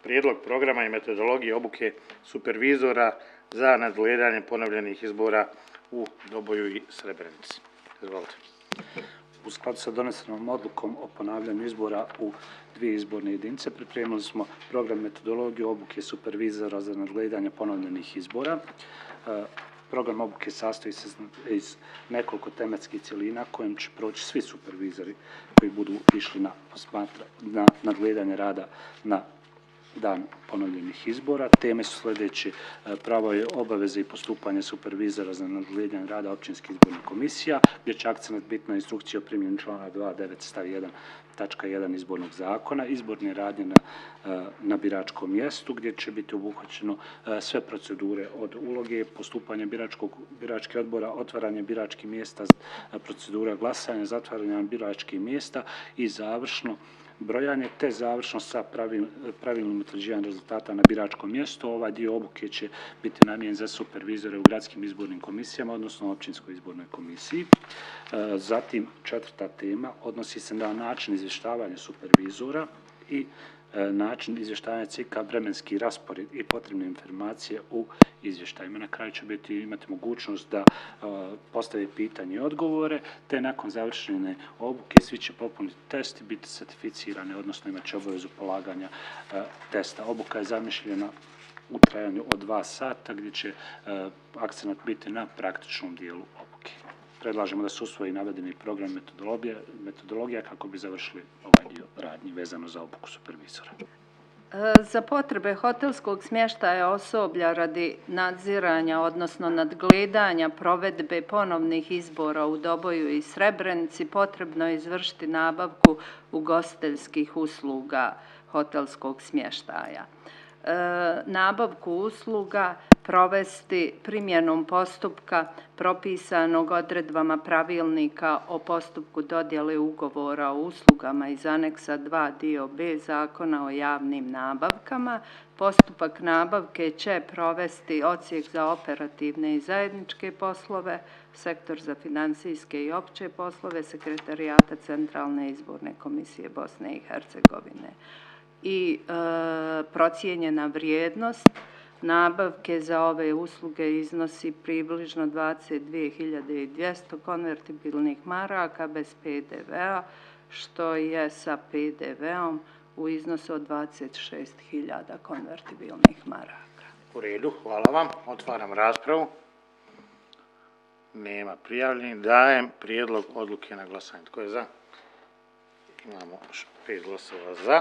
prijedlog programa i metodologije obuke supervizora za nadgledanje ponovljenih izbora u Doboju i Srebrenici. Izvolite. U skladu sa donesenom odlukom o ponavljanju izbora u 2 izborne jedinice pripremili smo program metodologije obuke supervizora za nadgledanje ponovljenih izbora. Program obuke sastoji se iz nekoliko tematskih cjelina kojim će proći svi supervizori koji budu išli na nadgledanje rada na dan ponovljenih izbora. Teme su sljedeće: pravo je obaveze i postupanje supervizora za nadgledanje rada općinskih izbornih komisija, gdje će akcenat biti na instrukciji o primjeni članka 2.9 stav 1 tačka 1 izbornog zakona, izborne radnje na biračkom mjestu, gdje će biti obuhvaćeno sve procedure od uloge, postupanja biračkih odbora, otvaranje biračkih mjesta, procedura glasanja, zatvaranja biračkih mjesta i završno brojanje, te završno sa pravilnim utvrđivanjem rezultata na biračkom mjestu. Ovaj dio obuke će biti namijenjen za supervizore u gradskim izbornim komisijama, odnosno općinskoj izbornoj komisiji. Zatim, 4. tema odnosi se na način izvještavanja supervizora i način izvještavanja CIK-a, vremenski raspored i potrebne informacije u izvještajima. Na kraju će imati mogućnost da postave pitanje i odgovore, te nakon završene obuke svi će popuniti test i biti certificirani, odnosno imat će obavezu polaganja testa. Obuka je zamišljena u trajanju od 2 sata, gdje će akcenat biti na praktičnom dijelu obuke. Predlažemo da se usvoji navedeni program metodologija kako bi završili ovaj dio radnji vezano za obuku supervizora. Za potrebe hotelskog smještaja osoblja radi nadziranja, odnosno nadgledanja provedbe ponovnih izbora u Doboju i Srebrenici potrebno je izvršiti nabavku ugostiteljskih usluga hotelskog smještaja. Nabavku usluga provesti primjenom postupka propisanog odredbama pravilnika o postupku dodjele ugovora o uslugama iz aneksa 2 dio B Zakona o javnim nabavkama. Postupak nabavke će provesti Odsjek za operativne i zajedničke poslove, Sektor za financijske i opće poslove Sekretarijata Centralne izborne komisije Bosne i Hercegovine. I procijenjena vrijednost nabavke za ove usluge iznosi približno 22.200 konvertibilnih maraka bez PDV-a, što je sa PDV-om u iznosu od 26.000 konvertibilnih maraka. U redu, hvala vam. Otvaram raspravu. Nema prijavljenih. Dajem prijedlog odluke na glasanje. Tko je za? Imamo 5 glasova za.